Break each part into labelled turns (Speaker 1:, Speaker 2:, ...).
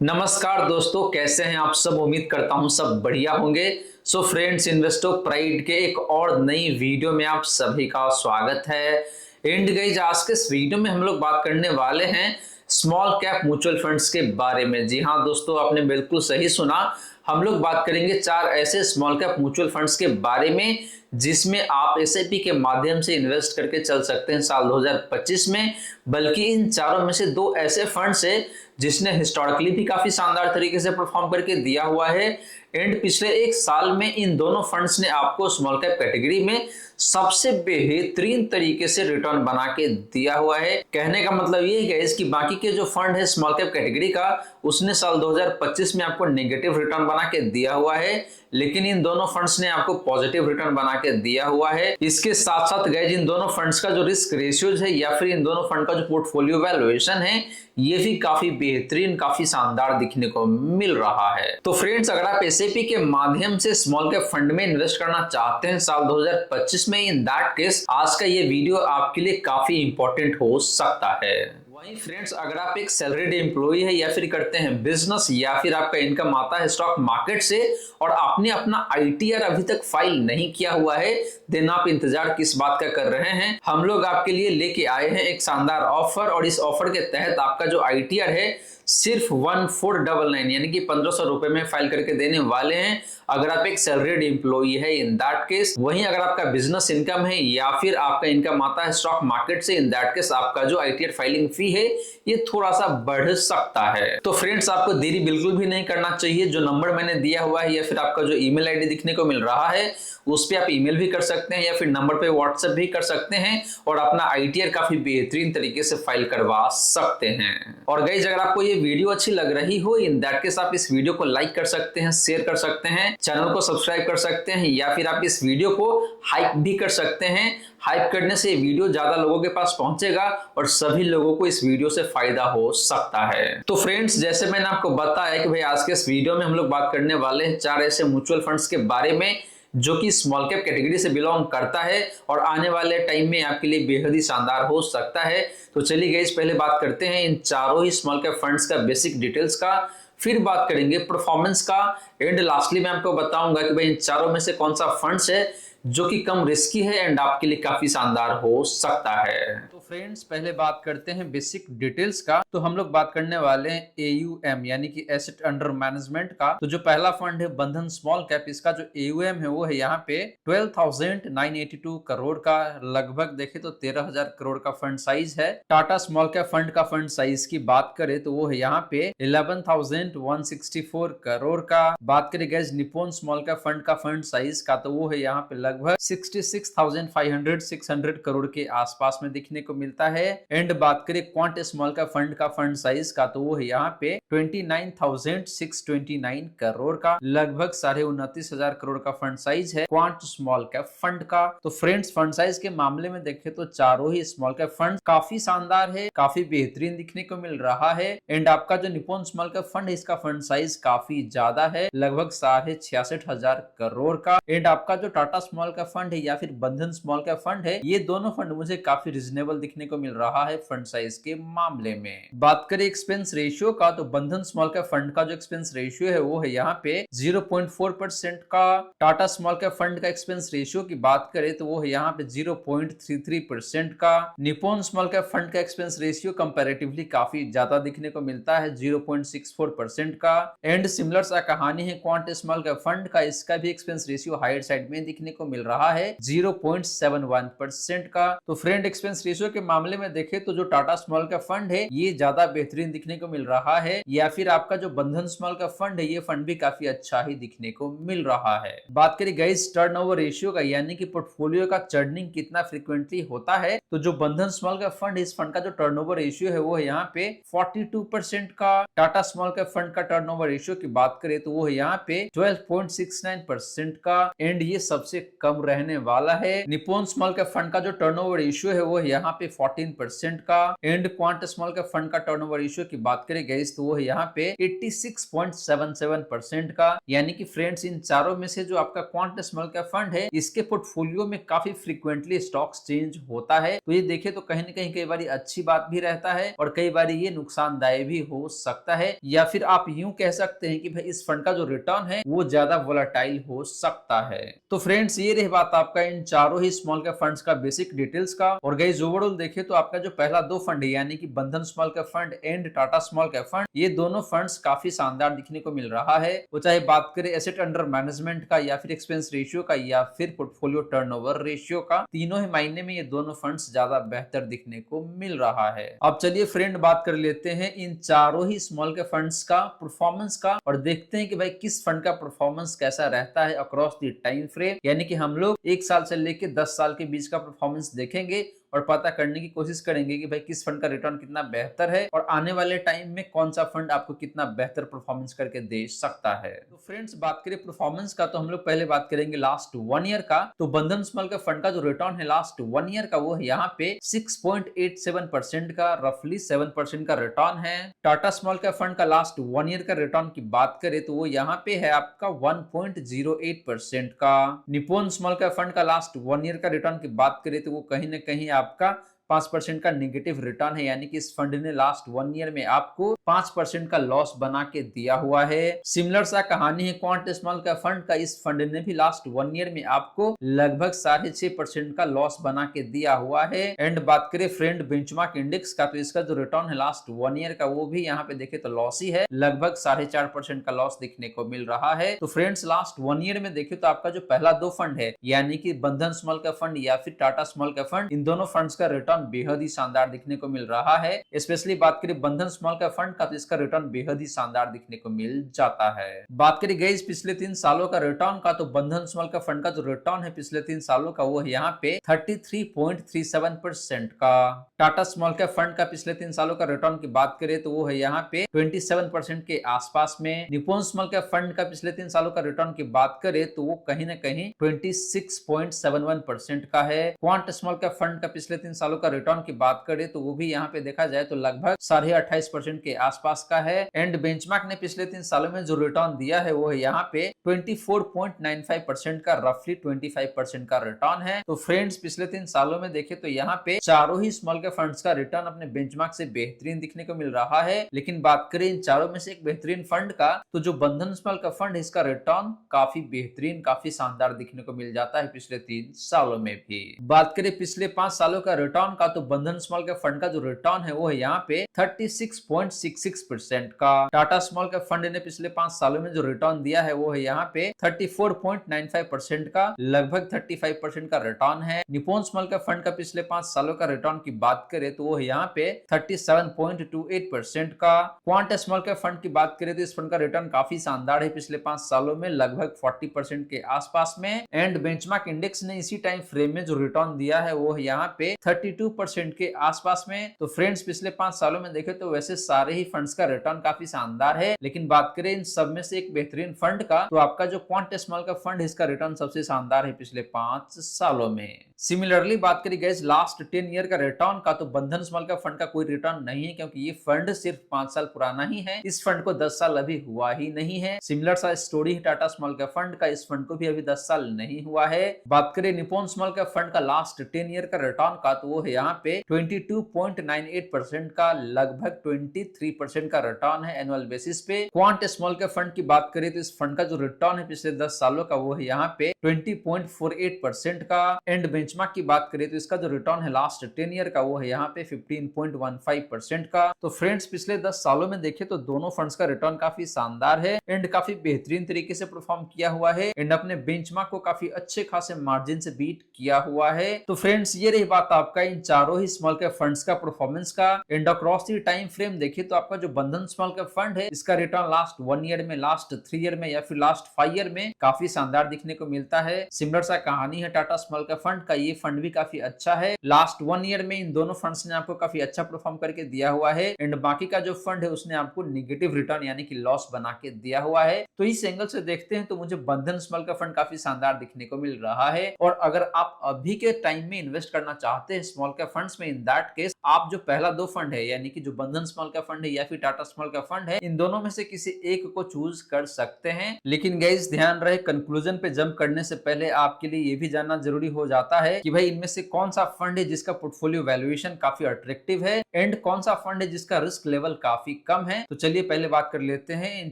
Speaker 1: नमस्कार दोस्तों, कैसे हैं आप सब। उम्मीद करता हूं सब बढ़िया होंगे। सो फ्रेंड्स, इन्वेस्टो प्राइड के एक और नई वीडियो में आप सभी का स्वागत है। एंड गाइस, आज के इस वीडियो में हम लोग बात करने वाले हैं स्मॉल कैप म्यूचुअल फंड्स के बारे में। जी हाँ दोस्तों, आपने बिल्कुल सही सुना। हम लोग बात करेंगे 4 ऐसे स्मॉल कैप म्यूचुअल फंड्स के बारे में जिसमें आप एसआईपी के माध्यम से इन्वेस्ट करके चल सकते हैं साल 2025 में। बल्कि इन चारों में से 2 ऐसे फंड्स है जिसने हिस्टोरिकली भी काफी शानदार तरीके से परफॉर्म करके दिया हुआ है। एंड पिछले 1 साल में इन दोनों फंड्स ने आपको स्मॉल कैप कैटेगरी में सबसे बेहतरीन तरीके से रिटर्न बना के दिया हुआ है। कहने का मतलब ये है कि बाकी के जो फंड है स्मॉल कैप कैटेगरी का, उसने साल 2025 में आपको नेगेटिव रिटर्न बना के दिया हुआ है, लेकिन इन दोनों फंड्स ने आपको पॉजिटिव रिटर्न बना के दिया हुआ है। इसके साथ साथ गाइस, इन दोनों फंड्स का जो रिस्क रेशियोज है या फिर इन दोनों फंड का जो पोर्टफोलियो वैल्यूएशन है, ये भी काफी बेहतरीन, काफी शानदार दिखने को मिल रहा है। तो फ्रेंड्स, अगर आप एसआईपी के माध्यम से स्मॉल कैप फंड में इन्वेस्ट करना चाहते हैं साल 2025 में, इन दैट केस आज का ये वीडियो आपके लिए काफी इंपॉर्टेंट हो सकता है। वहीं फ्रेंड्स, अगर आप एक सैलरीड एम्प्लॉय है या फिर करते हैं बिजनेस या फिर आपका इनकम आता है स्टॉक मार्केट से और आपने अपना आईटीआर अभी तक फाइल नहीं किया हुआ है, देन आप इंतजार किस बात का कर रहे हैं। हम लोग आपके लिए लेके आए हैं एक शानदार ऑफर, और इस ऑफर के तहत आपका जो आईटीआर है सिर्फ 1499 यानी कि 1500 रुपए में फाइल करके देने वाले हैं अगर आप एक सैलरीड एम्प्लॉई है इन दैट केस। वहीं अगर आपका बिजनेस इनकम है या फिर आपका इनकम आता है स्टॉक मार्केट से, इन दैट केस आपका जो आईटीआर फाइलिंग फी है ये थोड़ा सा बढ़ सकता है। तो फ्रेंड्स, आपको देरी बिल्कुल भी नहीं करना चाहिए। जो नंबर मैंने दिया हुआ है या फिर आपका जो ईमेल आईडी दिखने को मिल रहा है, उस पे आप ईमेल भी कर सकते हैं या फिर नंबर पे व्हाट्सएप भी कर सकते हैं और अपना आईटीआर काफी बेहतरीन तरीके से फाइल करवा सकते हैं। और गाइस, अगर आपको ये वीडियो अच्छी लग रही हो, इन दैट केस आप इस वीडियो को लाइक कर सकते हैं, शेयर कर सकते हैं, चैनल को सब्सक्राइब कर सकते हैं या फिर आप इस वीडियो को हाइप भी कर सकते हैं। हाइप करने से वीडियो ज्यादा लोगों के पास पहुंचेगा और सभी लोगों को इस वीडियो से फायदा हो सकता है। तो फ्रेंड्स, जैसे मैंने आपको बताया कि भाई आज के इस वीडियो में हम लोग बात करने वाले हैं 4 ऐसे म्यूचुअल फंड्स के बारे में जो कि स्मॉल कैप कैटेगरी से बिलोंग करता है और आने वाले टाइम में आपके लिए बेहद ही शानदार हो सकता है। तो चलिए गाइस, पहले बात करते हैं इन चारों ही स्मॉल कैप फंड्स का बेसिक डिटेल्स का, फिर बात करेंगे परफॉर्मेंस का, एंड लास्टली मैं आपको बताऊंगा कि भाई इन चारों में से कौन सा फंड्स है जो कि कम रिस्की है एंड आपके लिए काफी शानदार हो सकता है। तो फ्रेंड्स, पहले बात करते हैं बेसिक डिटेल्स का। तो हम लोग बात करने वाले हैं एयूएम यानी कि एसेट अंडर मैनेजमेंट का। तो जो पहला फंड है बंधन स्मॉल कैप, इसका जो एयूएम है वो है यहाँ पे 12,982 करोड़ का। लगभग देखे तो 13,000 करोड़ का फंड साइज है। टाटा स्मॉल कैप फंड का फंड साइज की बात करें तो वो है यहाँ पे 11,164 करोड़ का। बात करें gas Nippon small cap fund का फंड साइज का, तो वो है यहाँ पे लगभग 66,500 करोड़ के आसपास में दिखने को मिलता है। एंड बात करें क्वांट स्मॉल कैप फंड का फंड साइज का, तो वो है यहाँ पे 29,629 करोड़ का। लगभग 29,500 करोड़ का फंड साइज है क्वांट स्मॉल कैप फंड का। तो फ्रेंड्स, फंड साइज के मामले में देखें तो चारों ही स्मॉल कैप फंड काफी शानदार है, काफी बेहतरीन दिखने को मिल रहा है। एंड आपका जो निप्पॉन स्मॉल कैप फंड है, इसका फंड साइज काफी ज्यादा है, लगभग 66,500 करोड़ का। एंड आपका जो टाटा स्मॉल कैप फंड है या फिर बंधन स्मॉल कैप फंड है, ये दोनों फंड मुझे काफी रिजनेबल दिखने को मिल रहा है फंड साइज के मामले में। बात करें एक्सपेंस रेशियो का, तो बंधन स्मॉल कैप फंड का जो एक्सपेंस रेशियो है वो है यहाँ पे 0.4% का। टाटा स्मॉल कैप फंड का एक्सपेंस रेशियो की बात करें तो वो है यहाँ पे 0.33% का। निप्पॉन स्मॉल कैप फंड का एक्सपेंस रेशियो कंपैरेटिवली काफी ज्यादा दिखने को मिलता है, 0.64% का। एंड सिमिलर सा कहानी है क्वांट स्मॉल कैप फंड का, इसका भी एक्सपेंस रेशियो हायर साइड में दिखने को मिल रहा है, 0.71% का। तो फ्रेंड, एक्सपेंस रेशियो के मामले में देखें तो जो टाटा स्मॉल कैप फंड है ये ज्यादा बेहतरीन दिखने को मिल रहा है, या फिर आपका जो बंधन स्मॉल कैप फंड है ये फंड भी काफी अच्छा ही दिखने को मिल रहा है। बात करें गाइस टर्नओवर रेशियो का, यानी कि पोर्टफोलियो का चर्निंग कितना फ्रीक्वेंटली होता है, तो जो बंधन स्मॉल कैप फंड है इस फंड का जो टर्नओवर रेशियो है वो है यहाँ पे 42% का। टाटा स्मॉल कैप फंड का टर्नओवर रेशियो की बात करें तो वो है यहाँ पे 12.69% का। एंड ये सबसे कम रहने वाला है। निप्पॉन स्मॉल कैप फंड का जो टर्नओवर रेशियो है वो है यहाँ पे 14% का। And quant small cap fund का टर्नओवर रेशियो की बात करें गाइस तो वो है यहाँ पे 86.77% का। यानी कि फ्रेंड्स इन चारों में से जो आपका क्वांट स्मॉल कैप फंड है इसके पोर्टफोलियो में काफी फ्रीक्वेंटली स्टॉक्स चेंज होता है। तो ये देखे तो कहीं ना कहीं कई बार अच्छी बात भी रहता है और कई बार ये नुकसानदायक भी हो सकता है, या फिर आप यूं कह सकते हैं कि भाई इस फंड का जो रिटर्न है वो ज्यादा वोलेटाइल हो सकता है। तो फ्रेंड्स ये रही बात आपका इन चारों ही स्मॉल कैप फंड्स का बेसिक डिटेल्स का। और गाइस ओवरऑल देखे तो आपका जो पहला दो फंड है यानी कि बंधन small cap fund and Tata small cap fund, ये दोनों फंड्स काफी शानदार दिखने को मिल रहा है। वो चाहे बात करें एसेट अंडर मैनेजमेंट का या फिर एक्सपेंस रेशियो का या फिर पोर्टफोलियो टर्नओवर रेशियो का, तीनों ही मायने में ये दोनों फंड्स ज्यादा बेहतर दिखने को मिल रहा है। अब चलिए फ्रेंड बात कर लेते हैं इन चारों ही स्मॉल कैप फंड्स का परफॉर्मेंस का और देखते हैं कि भाई किस फंड का परफॉर्मेंस कैसा रहता है अक्रॉस द टाइम फ्रेम। यानी कि हम लोग 1 साल से लेकर 10 साल के बीच का परफॉर्मेंस देखेंगे और पता करने की कोशिश करेंगे कि भाई किस फंड का रिटर्न कितना बेहतर है और आने वाले टाइम में कौन सा फंड आपको कितना बेहतर परफॉर्मेंस करके दे सकता है। तो फ्रेंड्स बात करें परफॉर्मेंस का तो हम लोग पहले बात करेंगे लास्ट 1 ईयर का। तो बंधन स्मॉल कैप फंड का जो रिटर्न है लास्ट 1 ईयर का वो है यहाँ पे 6.87% का, रफली 7% का रिटर्न है। टाटा स्मॉल कैप फंड का लास्ट 1 ईयर का रिटर्न की बात करें तो वो यहाँ पे है आपका 1.08% का। निप्पॉन स्मॉल कैप फंड का लास्ट 1 ईयर का रिटर्न की बात करें तो वो कहीं ना कहीं आपका 5% का नेगेटिव रिटर्न है। यानी कि इस फंड ने लास्ट 1 ईयर में आपको 5% का लॉस बना के दिया हुआ है। सिमिलर सा कहानी है क्वांट स्मॉल कैप फंड का। इस फंड ने भी लास्ट 1 ईयर में आपको लगभग 6.5% का लॉस बना के दिया हुआ है। एंड बात करें फ्रेंड बेंचमार्क इंडेक्स का तो इसका जो रिटर्न है लास्ट 1 ईयर का वो भी यहाँ पे देखे तो लॉस ही है, लगभग 4.5% का लॉस देखने को मिल रहा है। तो फ्रेंड्स लास्ट 1 ईयर में देखे तो आपका जो पहला दो फंड है यानी कि बंधन स्मॉल कैप फंड या फिर टाटा स्मॉल कैप फंड, इन दोनों फंड्स का रिटर्न बेहद ही शानदार दिखने को मिल रहा है। स्पेशली बात करें बंधन स्मॉल कैप फंड का तो इसका रिटर्न बेहद ही शानदार दिखने को मिल जाता है। बात करें गाइस पिछले 3 सालों का रिटर्न का तो बंधन स्मॉल कैप फंड का जो रिटर्न है पिछले 3 सालों का वो है यहाँ पे 33.37% का। टाटा स्मॉल कैप फंड का पिछले 3 सालों का रिटर्न की बात करें तो वो है यहाँ पे 27% के आसपास में। निप्पॉन स्मॉल कैप फंड का पिछले 3 सालों का रिटर्न की बात करें तो वो कहीं ना कहीं 26.71% का है। क्वांट स्मॉल कैप फंड का पिछले 3 सालों का रिटर्न की बात करें तो वो भी यहाँ पे देखा जाए तो लगभग 28.5% के आसपास का है। एंड बेंचमार्क ने पिछले 3 सालों में जो रिटर्न दिया है वो है यहाँ पे 24.95% का, रफली 25% का रिटर्न है। तो फ्रेंड्स पिछले 3 सालों में देखे तो यहाँ पे चारों ही स्मॉल कैप फंड्स का रिटर्न अपने बेंचमार्क से बेहतरीन दिखने को मिल रहा है। लेकिन बात करें इन चारों में से एक बेहतरीन फंड का तो जो बंधन स्मॉल कैप फंड है इसका रिटर्न काफी बेहतरीन, काफी शानदार दिखने को मिल जाता है पिछले 3 सालों में भी। बात करें पिछले 5 सालों का रिटर्न का तो बंधन स्मॉल कैप फंड का जो रिटर्न है वो है यहाँ पे 36.66% का। टाटा स्मॉल कैप फंड ने पिछले 5 सालों में जो रिटर्न दिया है वो है यहाँ पे 34.95% का, लगभग 35% का रिटर्न है। निप्पॉन स्मॉल कैप फंड का पिछले 5 सालों का रिटर्न की बात करें तो वो है यहाँ पे 37.28% का। क्वांट स्मॉल कैप फंड की बात करें तो इस फंड का रिटर्न काफी शानदार है पिछले 5 सालों में, लगभग 40% के आसपास में। एंड बेंचमार्क इंडेक्स ने इसी टाइम फ्रेम में जो रिटर्न दिया है वो है यहाँ पे 32% के आसपास में। तो फ्रेंड्स पिछले 5 सालों में देखें तो वैसे सारे ही फंड्स का रिटर्न काफी शानदार है, लेकिन बात करें इन सब में से एक बेहतरीन फंड का तो आपका जो क्वांट स्मॉल का फंड है इसका रिटर्न सबसे शानदार है पिछले 5 सालों में। सिमिलरली बात करें गाइस लास्ट 10 ईयर का रिटर्न का तो बंधन स्मॉल का फंड का कोई रिटर्न नहीं है, क्योंकि ये फंड सिर्फ 5 साल पुराना ही है। इस फंड को 10 साल अभी हुआ ही नहीं है। सिमिलर सा स्टोरी है टाटा स्मॉल का फंड का, इस फंड को भी अभी 10 साल नहीं हुआ है। बात करें निप्पॉन स्मॉल का फंड का लास्ट 10 ईयर का रिटर्न का तो वो है यहाँ पे 22.98% का, लगभग 23% का रिटर्न है एनुअल बेसिस पे। क्वांट स्मॉल के फंड की बात करें तो इस फंड का जो रिटर्न है पिछले 10 सालों का वो है यहाँ पे 20.48% का। एंड बेंचमार्क की बात करें तो इसका जो रिटर्न है लास्ट 10 ईयर का वो है यहाँ पे 15.15% का। तो फ्रेंड्स पिछले 10 सालों में देखें तो दोनों फंड्स का रिटर्न काफी शानदार है एंड काफी बेहतरीन तरीके से परफॉर्म किया हुआ है एंड अपने बेंचमार्क को काफी अच्छे खासे मार्जिन से बीट किया हुआ है। तो फ्रेंड्स ये रही बात आपका इन चारों ही स्मॉल कैप फंड्स का परफॉर्मेंस का। And across the time frame देखिए तो आपका जो बंधन स्मॉल कैप फंड है इसका रिटर्न लास्ट 1 ईयर में, लास्ट 3 ईयर में या फिर लास्ट 5 ईयर में काफी शानदार दिखने को मिलता है। सिमिलर सा कहानी है टाटा स्मॉल कैप फंड का, ये फंड भी काफी अच्छा है। लास्ट 1 ईयर में इन दोनों फंड्स ने आपको काफी अच्छा परफॉर्म करके दिया हुआ है एंड बाकी का जो फंड है उसने आपको निगेटिव रिटर्न यानी कि लॉस बना के दिया हुआ है। तो इस एंगल से देखते हैं तो मुझे बंधन स्मॉल कैप फंड काफी शानदार दिखने को मिल रहा है। और अगर आप अभी के टाइम में इन्वेस्ट करना चाहते हैं स्मॉल स्मॉल कैप फंड्स में, इन दैट केस आप जो पहला दो फंड है यानी कि जो बंधन स्मॉल कैप फंड है या फिर टाटा स्मॉल कैप फंड है, इन दोनों में से किसी एक को चूज कर सकते हैं। लेकिन गाइस ध्यान रहे, कंक्लूजन पे जंप करने से पहले आपके लिए ये भी जानना जरूरी हो जाता है कि भाई इनमें से कौन सा फंड है जिसका पोर्टफोलियो वैल्यूएशन काफी अट्रैक्टिव है एंड कौन सा फंड है जिसका रिस्क लेवल काफी कम है। तो चलिए पहले बात कर लेते हैं इन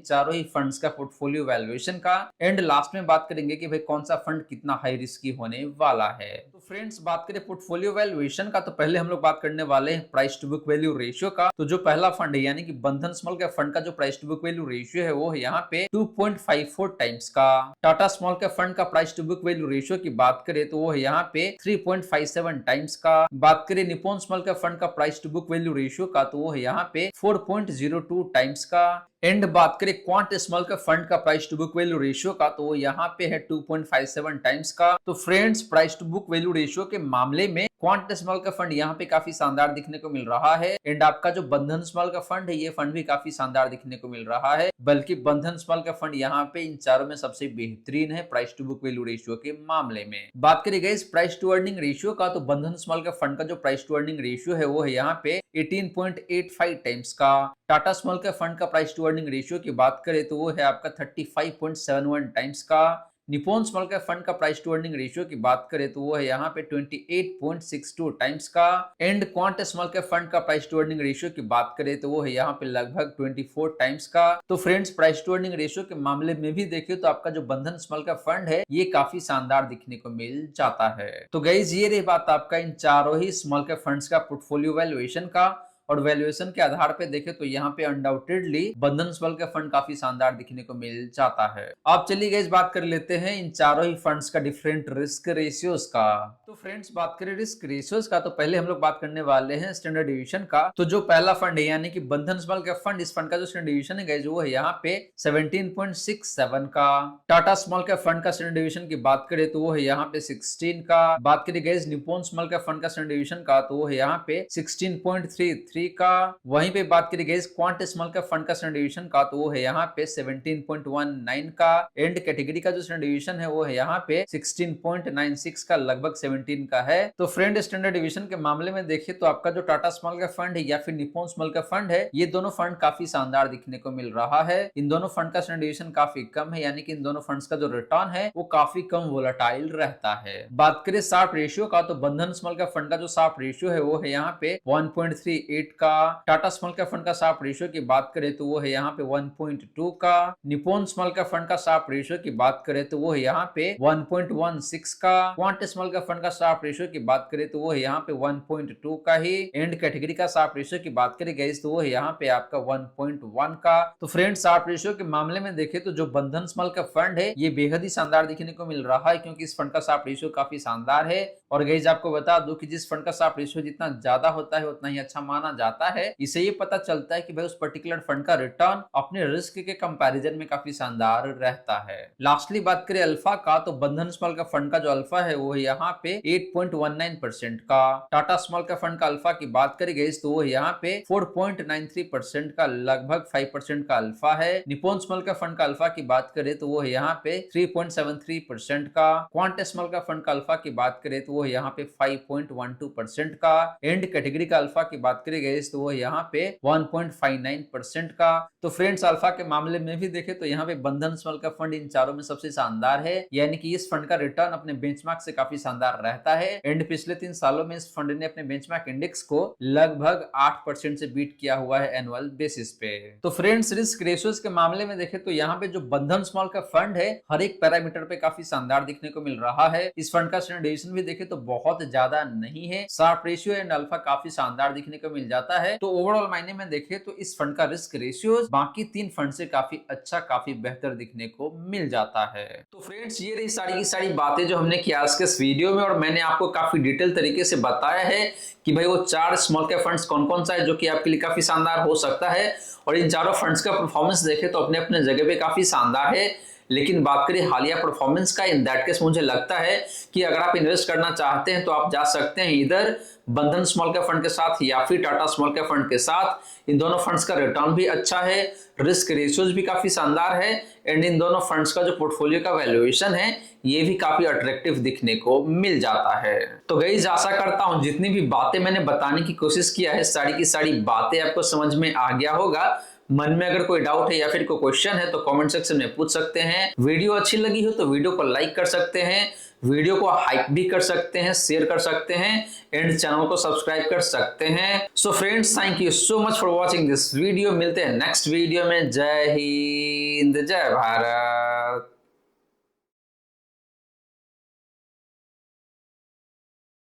Speaker 1: चारों ही फंड्स का पोर्टफोलियो वैल्यूएशन का, एंड लास्ट में बात करेंगे कि भाई कौन सा फंड कितना हाई रिस्की होने वाला है। तो फ्रेंड्स बात करें पोर्टफोलियो वैल्यूएशन का, तो पहले हम लोग बात करने वाले हैं price to book value ratio का। तो जो पहला फंड है यानी कि बंधन स्मॉल कैप फंड का जो price to book value ratio है वो है यहाँ पे 2.54 टाइम्स का। टाटा स्मॉल कैप फंड का price to book value ratio की बात करें तो वो है यहाँ पे 3.57 टाइम्स का। बात करें निप्पॉन स्मॉल कैप फंड का price to book value ratio का तो वो है यहाँ पे 4.02 टाइम्स का। एंड बात करें क्वांट स्मॉल कैप फंड का price to book value ratio का तो वो यहाँ पे है 2.57 टाइम्स का। तो friends price to book value ratio के मामले में क्वांट स्मॉल का फंड यहाँ पे काफी शानदार दिखने को मिल रहा है, एंड आपका जो बंधन स्मॉल का फंड है ये फंड भी काफी शानदार दिखने को मिल रहा है, बल्कि बंधन स्मॉल का फंड यहाँ पे इन चारों में सबसे बेहतरीन है price to book value ratio के मामले में। बात करें guys price to earning ratio का, तो बंधन स्मॉल का फंड का जो प्राइस टू अर्निंग रेशियो है वो है यहाँ पे 18.85 टाइम्स का। टाटा स्मॉल का फंड का प्राइस टू अर्निंग रेशियो की बात करें तो वो है आपका 35.71 टाइम्स का। निप्पॉन स्मॉल कैप फंड का प्राइस टू अर्निंग रेशियो की बात करें तो वो है यहाँ पे 28.62 टाइम्स का। And quant small cap fund का प्राइस टू अर्निंग रेशियो की बात करें तो वो है यहाँ पे लगभग 24 टाइम्स का। तो friends price to earning ratio के मामले में भी देखिए तो आपका जो बंधन स्मॉल कैप फंड है ये काफी शानदार दिखने को मिल जाता है। तो गाइस ये रही बात आपका इन चारों ही स्मॉल कैप फंड्स का पोर्टफोलियो वैल्यूएशन का, और वैल्यूएशन के आधार पे देखें तो यहाँ पे अनडाउटेडली बंधन स्मॉल कैप फंड काफी शानदार दिखने को मिल जाता है। अब चलिए गाइस बात कर लेते हैं इन चारों ही फंड्स का डिफरेंट रिस्क रेशियोज का। तो फ्रेंड्स बात करें रिस्क रेशियोज का, तो पहले हम लोग बात करने वाले हैं स्टैंडर्ड डिवीजन का। तो जो पहला फंड है यानी कि बंधन स्मॉल कैप फंड, इस फंड का जो स्टैंडर्ड डिवीजन है गाइस वो है यहाँ पे 17.67 का। टाटा स्मॉल कैप फंड का स्टैंडर्ड डिवीजन की बात करें तो वो है यहाँ पे 16 का। बात करें guys Nippon small cap fund का स्टैंडर्ड डिवीजन का तो वो है यहाँ पे 16.33 का। वहीं पे बात करें guys quant small cap fund का स्टैंडर्ड डिवीजन का तो वो है यहाँ पे 17.19 का। एंड कैटेगरी का जो स्टैंडर्ड डिवीजन है वो है यहाँ पे 16.96 का, लगभग 17 का है। तो फ्रेंड स्टैंडर्ड डिवीजन के मामले में देखिए तो आपका जो टाटा स्मॉल कैप फंड है या फिर निप्पॉन स्मॉल कैप फंड है ये दोनों फंड काफी शानदार दिखने को मिल रहा है। इन दोनों फंड का स्टैंडर्ड डिवीजन काफी कम है, यानी कि इन दोनों फंड्स का जो रिटर्न है वो काफी कम वोलेटाइल रहता है। बात करें शार्प रेशियो का, तो बंधन स्मॉल कैप फंड का जो शार्प रेशियो है वो है यहाँ पे 1.38 का। टाटा स्मॉल कैप फंड का शार्प रेशियो की बात करें तो वो है यहाँ पे 1.2 का। निप्पॉन स्मॉल कैप फंड का शार्प रेशियो की बात करें तो वो है यहाँ पे 1.16 का। क्वांट स्मॉल कैप फंड का शार्प रेशियो की बात करें तो वो है यहाँ पे 1.2 का ही। एंड कैटेगरी का शार्प रेशियो की बात करें गाइस तो वो है यहाँ पे आपका 1.1 का। तो फ्रेंड्स शार्प रेशियो के मामले में देखें तो जो बंधन स्मॉल कैप फंड है ये बेहद ही शानदार दिखने को मिल रहा है, क्योंकि इस फंड का शार्प रेशियो काफी शानदार है। और गाइस आपको बता दूं कि जिस फंड का शार्प रेशियो जितना ज्यादा होता है उतना ही अच्छा माना जाता है। इसे ये पता चलता है कि भाई उस पर्टिकुलर फंड का रिटर्न अपने रिस्क के कंपैरिजन में काफी शानदार रहता है। लास्टली बात करें अल्फा का, तो बंधन स्मॉल का फंड का जो अल्फा है वो है यहाँ पे 8.19% का। टाटा स्मॉल का फंड का अल्फा की बात करें गाइस तो वो यहाँ पे 4.93% का, लगभग 5% का अल्फा है। निप्पॉन स्मॉल का फंड का अल्फा की बात करें तो वो है यहाँ पे 3.73% का। क्वांट स्मॉल का फंड का अल्फा की बात करें तो वो है यहाँ पे 5.12% का। एंड कैटेगरी का अल्फा की बात करें गाइस तो वो यहाँ पे 1.59% का। तो फ्रेंड्स अल्फा के मामले में भी देखें तो यहाँ पे बंधन स्मॉल का फंड इन चारों में सबसे शानदार है, यानी कि इस फंड का रिटर्न अपने बेंचमार्क से काफी शानदार रहता है। एंड पिछले 3 सालों में इस फंड ने अपने बेंचमार्क इंडेक्स को लगभग 8% से बीट किया हुआ है एनुअल बेसिस पे। तो फ्रेंड्स रिस्क रेशियोज के मामले में देखें तो यहाँ पे जो बंधन स्मॉल का फंड है हर एक पैरामीटर पे काफी शानदार दिखने को मिल रहा है। इस फंड का स्टैंडर्ड डेविएशन भी देखें तो बहुत ज्यादा नहीं है। शार्प रेशियो एंड अल्फा काफी शानदार दिखने को मिल जाता है। तो ओवरऑल मायने में देखें तो इस फंड का रिस्क रेशियो बाकी 3 फंड से काफी अच्छा, काफी बेहतर दिखने को मिल जाता है। तो फ्रेंड्स ये रही सारी की सारी बातें जो हमने की आज के इस वीडियो में, और मैंने आपको काफी डिटेल तरीके से बताया है कि भाई वो 4 स्मॉल कैप फंड्स कौन कौन सा है जो कि आपके लिए काफी शानदार हो सकता है। और इन चारों फंड्स का परफॉर्मेंस देखें तो अपने अपने जगह पे काफी शानदार है। लेकिन बात करें हालिया परफॉर्मेंस का, इन दैट केस मुझे लगता है कि अगर आप इन्वेस्ट करना चाहते हैं तो आप जा सकते हैं इधर बंधन स्मॉल कैप फंड के साथ या फिर टाटा स्मॉल कैप फंड के साथ। इन दोनों फंड्स का रिटर्न भी अच्छा है, रिस्क रेशियोज भी काफी शानदार है एंड इन दोनों फंड्स का जो पोर्टफोलियो का वैल्यूएशन है ये भी काफी अट्रैक्टिव दिखने को मिल जाता है। तो गाइस आशा करता हूं जितनी भी बातें मैंने बताने की कोशिश किया है सारी की सारी बातें आपको समझ में आ गया होगा। मन में अगर कोई डाउट है या फिर कोई क्वेश्चन है तो कमेंट सेक्शन में पूछ सकते हैं। वीडियो अच्छी लगी हो तो वीडियो को लाइक कर सकते हैं, वीडियो को हाइप भी कर सकते हैं, शेयर कर सकते हैं एंड चैनल को सब्सक्राइब कर सकते हैं। So friends thank you so much for watching this video. मिलते हैं नेक्स्ट वीडियो में। जय हिंद, जय भारत।